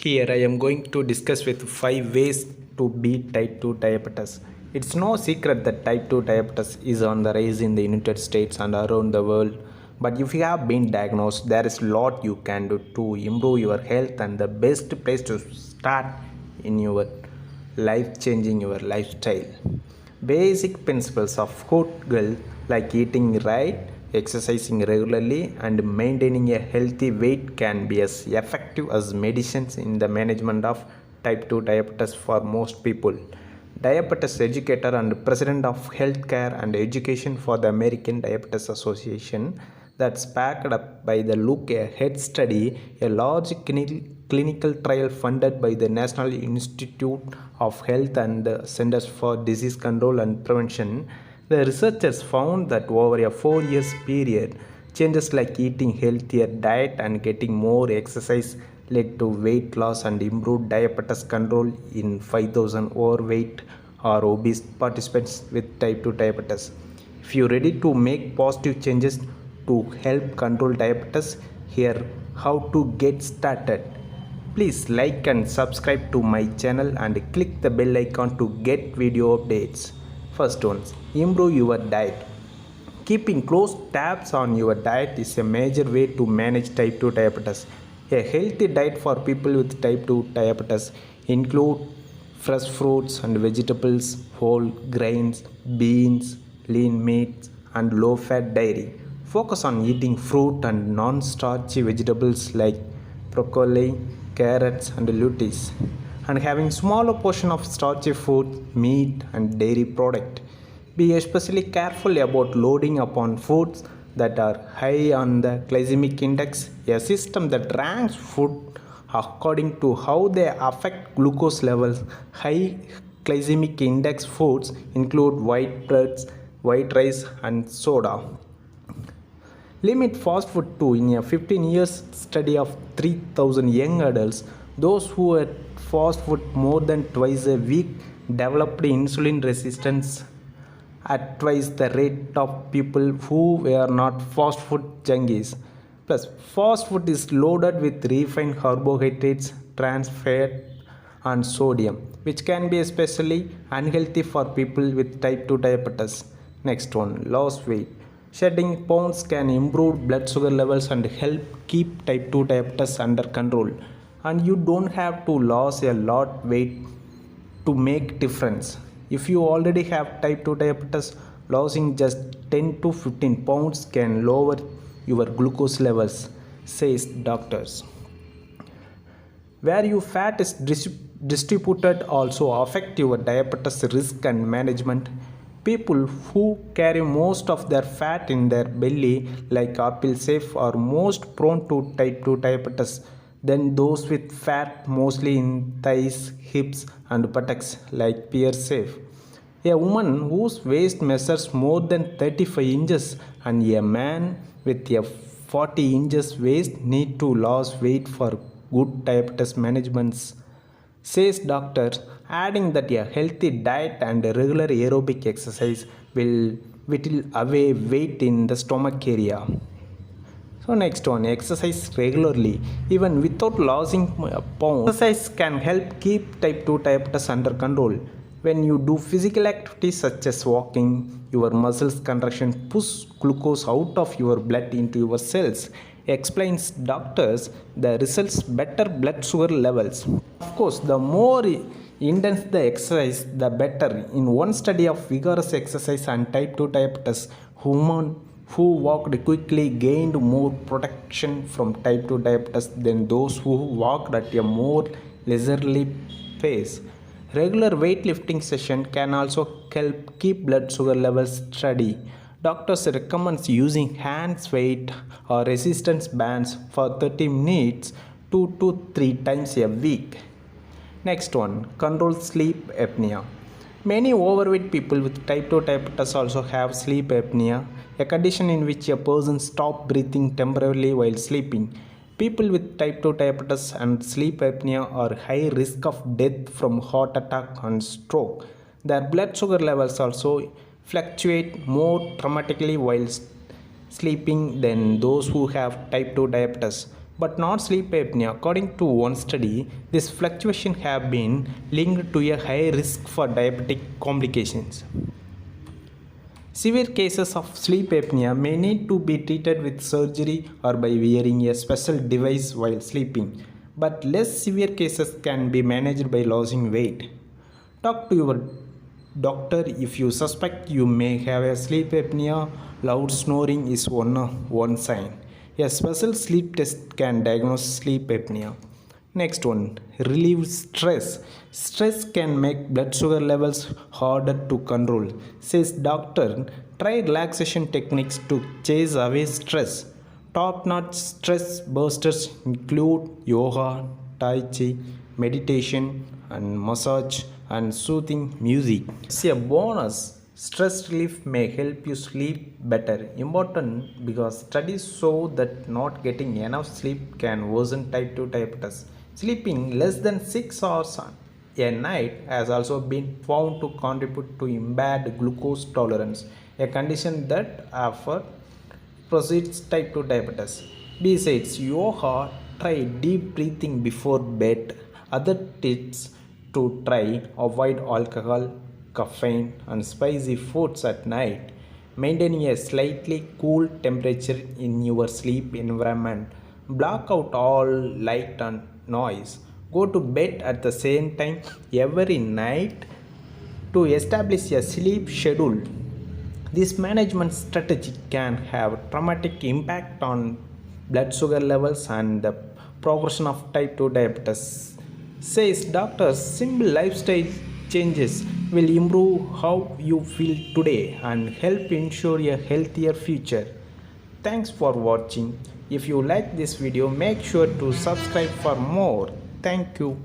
Here I am going to discuss with 5 ways to beat type 2 diabetes. It's no secret that type 2 diabetes is on the rise in the United States and around the world. But if you have been diagnosed, there is a lot you can do to improve your health, and the best place to start in your life changing your lifestyle. Basic principles of good health like eating right, exercising regularly, and maintaining a healthy weight can be as effective as medicines in the management of type 2 diabetes for most people. Diabetes educator and president of healthcare and education for the American Diabetes Association, that's backed up by the Look Ahead study, a large clinical trial funded by the National Institute of Health and the Centers for Disease Control and Prevention. The researchers found that over a 4 year period, changes like eating healthier diet and getting more exercise led to weight loss and improved diabetes control in 5,000 overweight or obese participants with type 2 diabetes. If you're ready to make positive changes to help control diabetes, here how to get started. Please like and subscribe to my channel and click the bell icon to get video updates. First one, improve your diet. Keeping close tabs on your diet is a major way to manage type 2 diabetes. A healthy diet for people with type 2 diabetes include fresh fruits and vegetables, whole grains, beans, lean meats, and low-fat dairy. Focus on eating fruit and non-starchy vegetables like broccoli, carrots, and lettuce, and having smaller portion of starchy food, meat, and dairy product. Be especially careful about loading upon foods that are high on the glycemic index, a system that ranks food according to how they affect glucose levels. High glycemic index foods include white breads, white rice, and soda. Limit fast food too. In a 15 years study of 3,000 young adults, those who ate fast food more than twice a week developed insulin resistance at twice the rate of people who were not fast food junkies. Plus, fast food is loaded with refined carbohydrates, trans fat, and sodium, which can be especially unhealthy for people with type 2 diabetes. Next one, loss weight. Shedding pounds can improve blood sugar levels and help keep type 2 diabetes under control. And you don't have to lose a lot weight to make difference. If you already have type 2 diabetes, losing just 10 to 15 pounds can lower your glucose levels, says doctors. Where your fat is distributed also affect your diabetes risk and management. People who carry most of their fat in their belly, like Apple Safe, are most prone to type 2 diabetes than those with fat mostly in thighs, hips, and buttocks, like Peer Safe. A woman whose waist measures more than 35 inches and a man with a 40 inches waist need to lose weight for good diabetes management, says doctors, adding that a healthy diet and regular aerobic exercise will whittle away weight in the stomach area. So next one, exercise regularly even without losing pounds. Exercise can help keep type 2 diabetes under control. When you do physical activities such as walking, your muscles contraction push glucose out of your blood into your cells, explains doctors. The results better blood sugar levels. Of course, the more intense the exercise, the better. In one study of vigorous exercise and type 2 diabetes, women who walked quickly gained more protection from type 2 diabetes than those who walked at a more leisurely pace. Regular weightlifting session can also help keep blood sugar levels steady. Doctors recommend using hands weight or resistance bands for 30 minutes 2 to 3 times a week. Next one, control sleep apnea. Many overweight people with type 2 diabetes also have sleep apnea, a condition in which a person stops breathing temporarily while sleeping. People with type 2 diabetes and sleep apnea are high risk of death from heart attack and stroke. Their blood sugar levels also fluctuate more dramatically while sleeping than those who have type 2 diabetes. but not sleep apnea. According to one study, this fluctuation have been linked to a high risk for diabetic complications. Severe cases of sleep apnea may need to be treated with surgery or by wearing a special device while sleeping, but less severe cases can be managed by losing weight. Talk to your doctor if you suspect you may have a sleep apnea. Loud snoring is one sign. A special sleep test can diagnose sleep apnea. Next one, relieve stress. Stress can make blood sugar levels harder to control. Says doctor, try relaxation techniques to chase away stress. Top-notch stress busters include yoga, tai chi, meditation, and massage and soothing music. See a bonus. Stress relief may help you sleep better. Important because studies show that not getting enough sleep can worsen type 2 diabetes. Sleeping less than 6 hours a night has also been found to contribute to impaired glucose tolerance, a condition that often precedes type 2 diabetes. Besides yoga, try deep breathing before bed. Other tips to try: avoid alcohol, caffeine, and spicy foods at night. Maintaining a slightly cool temperature in your sleep environment. Block out all light and noise. Go to bed at the same time every night to establish a sleep schedule. This management strategy can have a dramatic impact on blood sugar levels and the progression of type 2 diabetes. Says doctors, simple lifestyle changes will improve how you feel today and help ensure a healthier future. Thanks for watching. If you like this video, make sure to subscribe for more. Thank you.